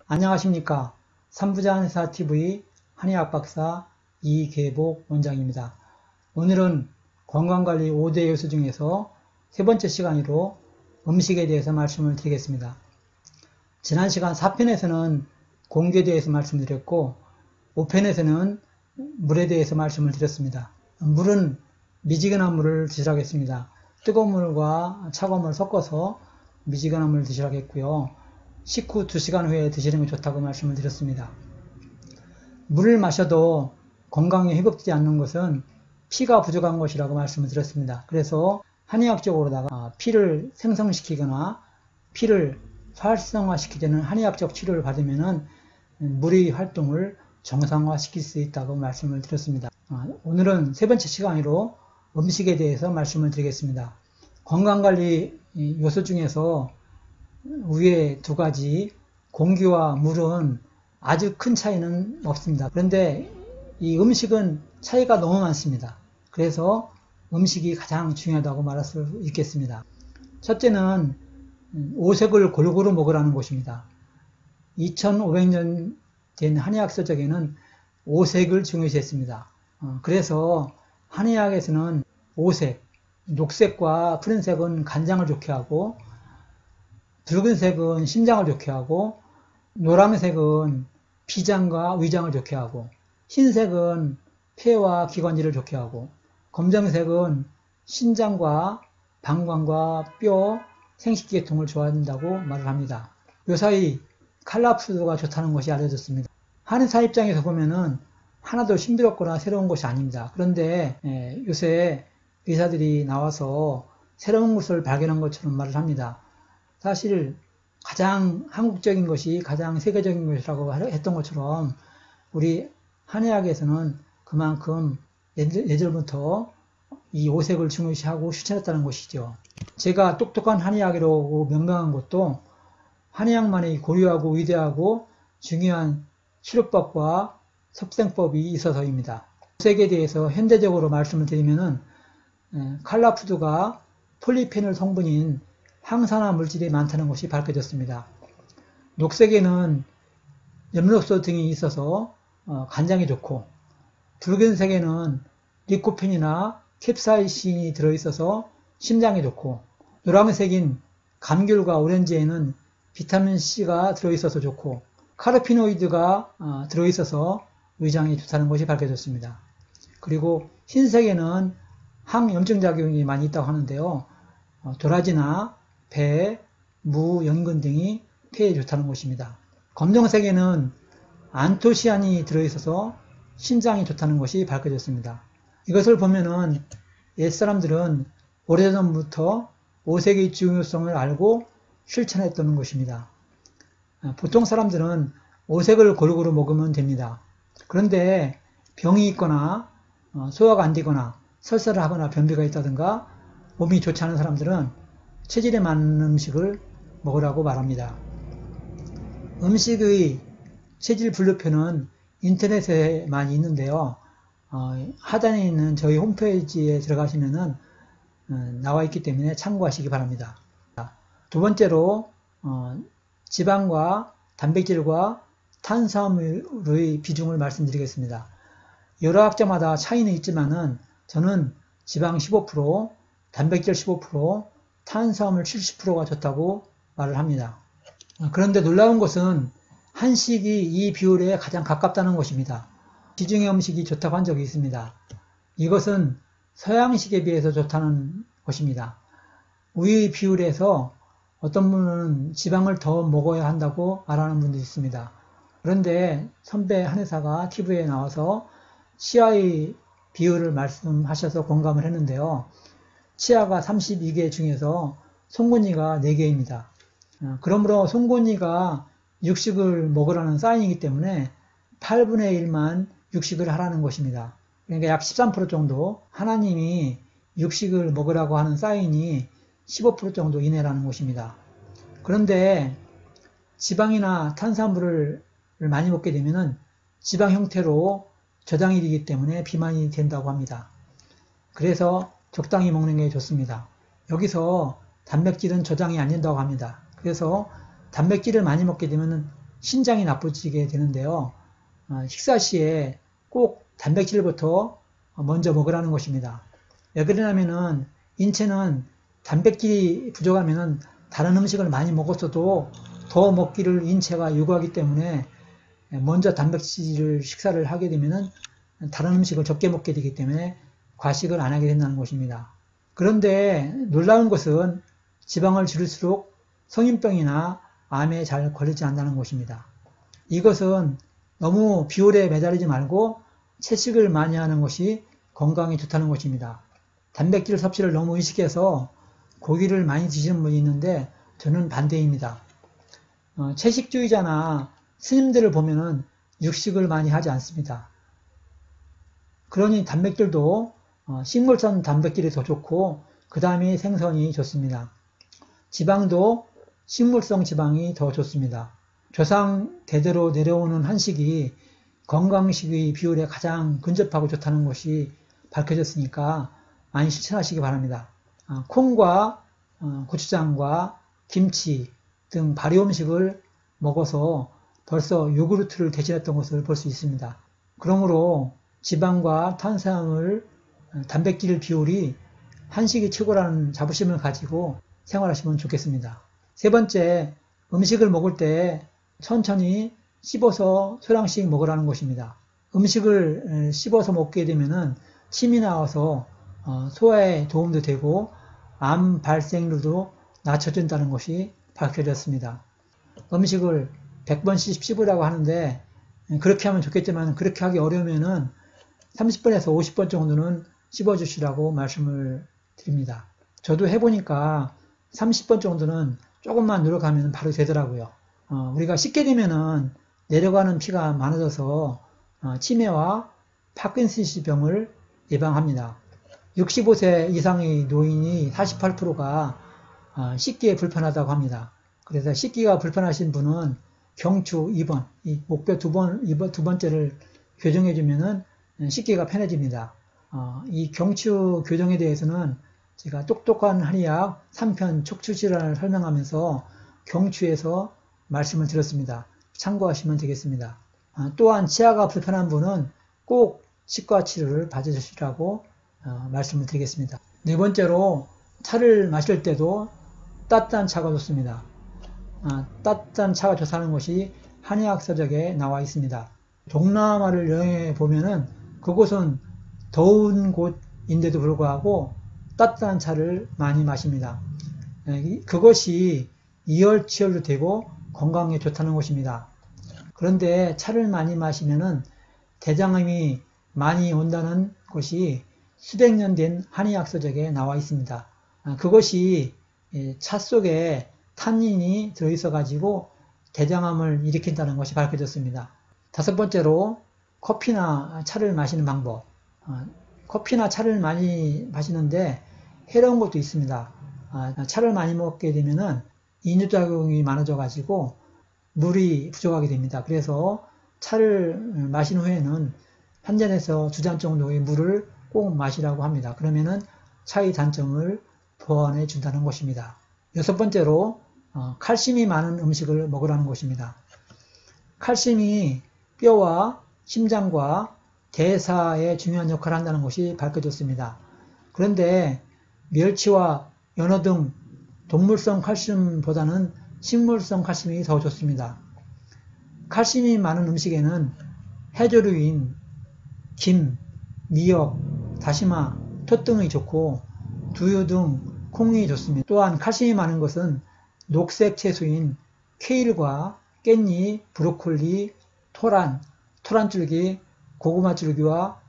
안녕하십니까. 삼부자한의사TV 한의학박사 이계복 원장입니다. 오늘은 건강관리 5대 요소 중에서 세 번째 시간으로 음식에 대해서 말씀을 드리겠습니다. 지난 시간 4편에서는 공기에 대해서 말씀드렸고 5편에서는 물에 대해서 말씀을 드렸습니다. 물은 미지근한 물을 드시라고 했습니다. 뜨거운 물과 차가운 물을 섞어서 미지근한 물을 드시라고 했고요. 식후 2시간 후에 드시는 게 좋다고 말씀을 드렸습니다. 물을 마셔도 건강에 회복되지 않는 것은 피가 부족한 것이라고 말씀을 드렸습니다. 그래서 한의학적으로다가 피를 생성시키거나 피를 활성화시키는 한의학적 치료를 받으면 물의 활동을 정상화시킬 수 있다고 말씀을 드렸습니다. 오늘은 세 번째 시간으로 음식에 대해서 말씀을 드리겠습니다. 건강관리 요소 중에서 위에 두 가지 공기와 물은 아주 큰 차이는 없습니다. 그런데 이 음식은 차이가 너무 많습니다. 그래서 음식이 가장 중요하다고 말할 수 있겠습니다. 첫째는 오색을 골고루 먹으라는 것입니다. 2500년 된 한의학 서적에는 오색을 중요시했습니다. 그래서 한의학에서는 오색, 녹색과 푸른색은 간장을 좋게 하고 붉은색은 심장을 좋게 하고 노란색은 비장과 위장을 좋게 하고 흰색은 폐와 기관지를 좋게 하고 검정색은 신장과 방광과 뼈, 생식계통을 좋아한다고 말을 합니다. 요사이 칼라푸드가 좋다는 것이 알려졌습니다. 한의사 입장에서 보면은 하나도 신비롭거나 새로운 것이 아닙니다. 그런데 요새 의사들이 나와서 새로운 것을 발견한 것처럼 말을 합니다. 사실 가장 한국적인 것이 가장 세계적인 것이라고 했던 것처럼 우리 한의학에서는 그만큼 예전부터 이 오색을 중요시하고 실천했다는 것이죠. 제가 똑똑한 한의학이라고 명명한 것도 한의학만의 고유하고 위대하고 중요한 치료법과 섭생법이 있어서입니다. 오색에 대해서 현대적으로 말씀을 드리면은 칼라푸드가 폴리페놀 성분인 항산화 물질이 많다는 것이 밝혀졌습니다. 녹색에는 엽록소 등이 있어서 간장에 좋고 붉은색에는 리코펜이나 캡사이신이 들어있어서 심장에 좋고 노란색인 감귤과 오렌지에는 비타민C가 들어있어서 좋고 카르피노이드가 들어있어서 위장에 좋다는 것이 밝혀졌습니다. 그리고 흰색에는 항염증작용이 많이 있다고 하는데요. 도라지나 배, 무, 연근 등이 폐에 좋다는 것입니다. 검정색에는 안토시안이 들어있어서 심장이 좋다는 것이 밝혀졌습니다. 이것을 보면은 옛사람들은 오래전부터 오색의 중요성을 알고 실천했던 것입니다. 보통 사람들은 오색을 골고루 먹으면 됩니다. 그런데 병이 있거나 소화가 안 되거나 설사를 하거나 변비가 있다든가 몸이 좋지 않은 사람들은 체질에 맞는 음식을 먹으라고 말합니다. 음식의 체질 분류표는 인터넷에 많이 있는데요. 하단에 있는 저희 홈페이지에 들어가시면은 나와 있기 때문에 참고하시기 바랍니다. 두 번째로 지방과 단백질과 탄수화물의 비중을 말씀드리겠습니다. 여러 학자마다 차이는 있지만은 저는 지방 15%, 단백질 15%, 탄수화물 70%가 좋다고 말을 합니다. 그런데 놀라운 것은 한식이 이 비율에 가장 가깝다는 것입니다. 지중해 음식이 좋다고 한 적이 있습니다. 이것은 서양식에 비해서 좋다는 것입니다. 우유의 비율에서 어떤 분은 지방을 더 먹어야 한다고 말하는 분도 있습니다. 그런데 선배 한의사가 TV에 나와서 치아의 비율을 말씀하셔서 공감을 했는데요. 치아가 32개 중에서 송곳니가 4개입니다. 그러므로 송곳니가 육식을 먹으라는 사인이기 때문에 8분의 1만 육식을 하라는 것입니다. 그러니까 약 13% 정도 하나님이 육식을 먹으라고 하는 사인이 15% 정도 이내라는 것입니다. 그런데 지방이나 탄수화물을 많이 먹게 되면 지방 형태로 저장이 되기 때문에 비만이 된다고 합니다. 그래서 적당히 먹는 게 좋습니다. 여기서 단백질은 저장이 안 된다고 합니다. 그래서 단백질을 많이 먹게 되면 신장이 나빠지게 되는데요. 식사 시에 꼭 단백질부터 먼저 먹으라는 것입니다. 왜 그러냐면은 인체는 단백질이 부족하면은 다른 음식을 많이 먹었어도 더 먹기를 인체가 요구하기 때문에 먼저 단백질을 식사를 하게 되면은 다른 음식을 적게 먹게 되기 때문에 과식을 안 하게 된다는 것입니다. 그런데 놀라운 것은 지방을 줄일수록 성인병이나 암에 잘 걸리지 않는다는 것입니다. 이것은 너무 비율에 매달리지 말고 채식을 많이 하는 것이 건강에 좋다는 것입니다. 단백질 섭취를 너무 의식해서 고기를 많이 드시는 분이 있는데 저는 반대입니다. 채식주의자나 스님들을 보면은 육식을 많이 하지 않습니다. 그러니 단백질도 식물성 단백질이 더 좋고 그 다음에 생선이 좋습니다. 지방도 식물성 지방이 더 좋습니다. 조상 대대로 내려오는 한식이 건강식의 비율에 가장 근접하고 좋다는 것이 밝혀졌으니까 많이 실천하시기 바랍니다. 콩과 고추장과 김치 등 발효 음식을 먹어서 벌써 요구르트를 대신했던 것을 볼 수 있습니다. 그러므로 지방과 탄수화물, 단백질 비율이 한식이 최고라는 자부심을 가지고 생활하시면 좋겠습니다. 세 번째, 음식을 먹을 때 천천히 씹어서 소량씩 먹으라는 것입니다. 음식을 씹어서 먹게 되면은 침이 나와서 소화에 도움도 되고 암 발생률도 낮춰진다는 것이 밝혀졌습니다. 음식을 100번씩 씹으라고 하는데 그렇게 하면 좋겠지만 그렇게 하기 어려우면은 30번에서 50번 정도는 씹어주시라고 말씀을 드립니다. 저도 해보니까 30번 정도는 조금만 노력하면 바로 되더라고요. 우리가 씹게 되면은 내려가는 피가 많아져서 치매와 파킨슨스 병을 예방합니다. 65세 이상의 노인이 48%가 씹기에 불편하다고 합니다. 그래서 씹기가 불편하신 분은 경추 2번, 이 목뼈 두 번째를 교정해주면은 씹기가 편해집니다. 이 경추 교정에 대해서는 제가 똑똑한 한의학 3편 척추질환을 설명하면서 경추에서 말씀을 드렸습니다. 참고하시면 되겠습니다. 또한 치아가 불편한 분은 꼭 치과 치료를 받으시라고 말씀을 드리겠습니다. 네 번째로 차를 마실 때도 따뜻한 차가 좋습니다. 따뜻한 차가 좋다는 것이 한의학 서적에 나와 있습니다. 동남아를 여행해 보면은 그곳은 더운 곳인데도 불구하고 따뜻한 차를 많이 마십니다. 그것이 이열치열도 되고 건강에 좋다는 것입니다. 그런데 차를 많이 마시면은 대장암이 많이 온다는 것이 수백 년 된 한의학 서적에 나와 있습니다. 그것이 차 속에 탄닌이 들어있어 가지고 대장암을 일으킨다는 것이 밝혀졌습니다. 다섯 번째로 커피나 차를 마시는 방법. 커피나 차를 많이 마시는데 해로운 것도 있습니다. 차를 많이 먹게 되면은 이뇨작용이 많아져 가지고 물이 부족하게 됩니다. 그래서 차를 마신 후에는 한 잔에서 두 잔 정도의 물을 꼭 마시라고 합니다. 그러면은 차의 단점을 보완해 준다는 것입니다. 여섯 번째로 칼슘이 많은 음식을 먹으라는 것입니다. 칼슘이 뼈와 심장과 대사에 중요한 역할을 한다는 것이 밝혀졌습니다. 그런데 멸치와 연어 등 동물성 칼슘보다는 식물성 칼슘이 더 좋습니다. 칼슘이 많은 음식에는 해조류인 김, 미역, 다시마, 톳 등이 좋고 두유 등 콩이 좋습니다. 또한 칼슘이 많은 것은 녹색 채소인 케일과 깻잎, 브로콜리, 토란줄기, 고구마줄기와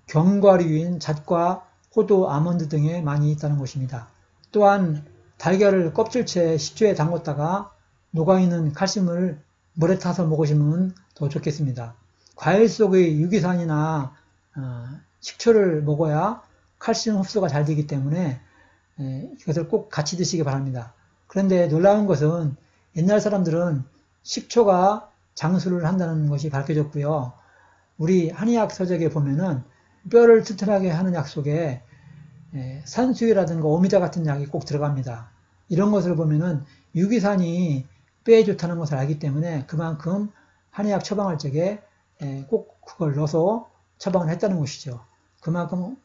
견과류인 잣과 호두, 아몬드 등에 많이 있다는 것입니다. 또한 달걀을 껍질째 식초에 담궜다가 녹아있는 칼슘을 물에 타서 먹으시면 더 좋겠습니다. 과일 속의 유기산이나 식초를 먹어야 칼슘 흡수가 잘 되기 때문에 이것을 꼭 같이 드시기 바랍니다. 그런데 놀라운 것은 옛날 사람들은 식초가 장수를 한다는 것이 밝혀졌고요. 우리 한의학 서적에 보면은 뼈를 튼튼하게 하는 약 속에 산수유라든가 오미자 같은 약이 꼭 들어갑니다. 이런 것을 보면은 유기산이 뼈에 좋다는 것을 알기 때문에 그만큼 한의학 처방할 적에 꼭 그걸 넣어서 처방을 했다는 것이죠. 그만큼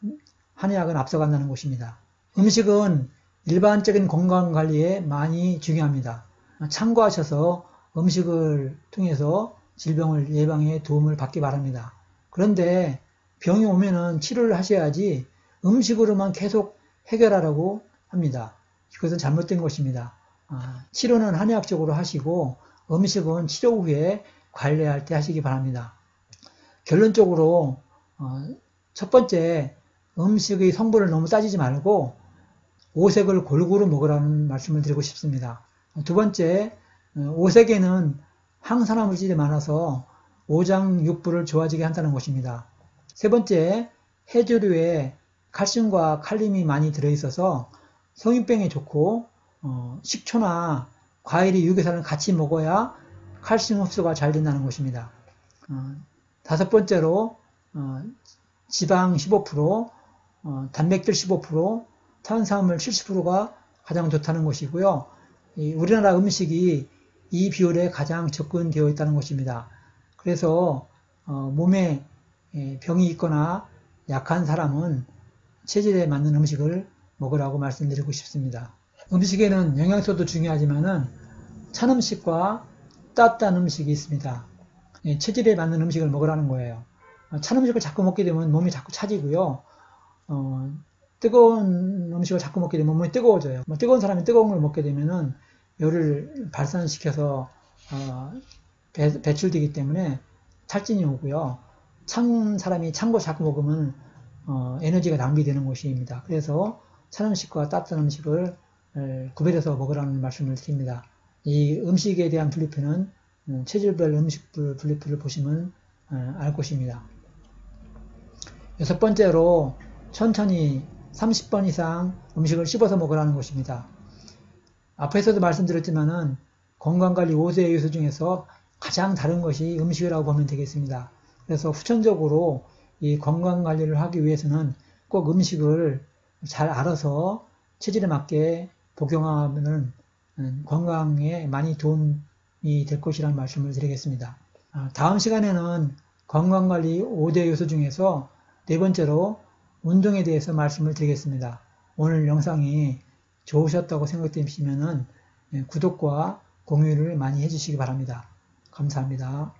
한의학은 앞서간다는 것입니다. 음식은 일반적인 건강관리에 많이 중요합니다. 참고하셔서 음식을 통해서 질병을 예방에 도움을 받기 바랍니다. 그런데 병이 오면은 치료를 하셔야지 음식으로만 계속 해결하라고 합니다. 이것은 잘못된 것입니다. 치료는 한의학적으로 하시고 음식은 치료 후에 관리할 때 하시기 바랍니다. 결론적으로 첫 번째, 음식의 성분을 너무 따지지 말고 오색을 골고루 먹으라는 말씀을 드리고 싶습니다. 두 번째, 오색에는 항산화 물질이 많아서 오장육부를 좋아지게 한다는 것입니다. 세 번째, 해조류에 칼슘과 칼륨이 많이 들어있어서 성인병에 좋고 식초나 과일이 유기산을 같이 먹어야 칼슘 흡수가 잘 된다는 것입니다. 다섯 번째로 지방 15%, 단백질 15%, 탄수화물 70%가 가장 좋다는 것이고요. 우리나라 음식이 이 비율에 가장 접근되어 있다는 것입니다. 그래서 몸에 병이 있거나 약한 사람은 체질에 맞는 음식을 먹으라고 말씀드리고 싶습니다. 음식에는 영양소도 중요하지만은 찬 음식과 따뜻한 음식이 있습니다. 체질에 맞는 음식을 먹으라는 거예요. 찬 음식을 자꾸 먹게 되면 몸이 자꾸 차지고요. 뜨거운 음식을 자꾸 먹게 되면 몸이 뜨거워져요. 뜨거운 사람이 뜨거운 걸 먹게 되면은 열을 발산시켜서 배출되기 때문에 탈진이 오고요. 찬 사람이 찬 거 자꾸 먹으면 에너지가 낭비되는 것입니다. 그래서 찬 음식과 따뜻한 음식을 구별해서 먹으라는 말씀을 드립니다. 이 음식에 대한 분류표는 체질별 음식 분류표를 보시면 알 것입니다. 여섯 번째로 천천히 30번 이상 음식을 씹어서 먹으라는 것입니다. 앞에서도 말씀드렸지만은 건강관리 5대 요소 중에서 가장 다른 것이 음식이라고 보면 되겠습니다. 그래서 후천적으로 이 건강관리를 하기 위해서는 꼭 음식을 잘 알아서 체질에 맞게 복용하면 건강에 많이 도움이 될 것이라는 말씀을 드리겠습니다. 다음 시간에는 건강관리 5대 요소 중에서 네 번째로 운동에 대해서 말씀을 드리겠습니다. 오늘 영상이 좋으셨다고 생각되시면 구독과 공유를 많이 해주시기 바랍니다. 감사합니다.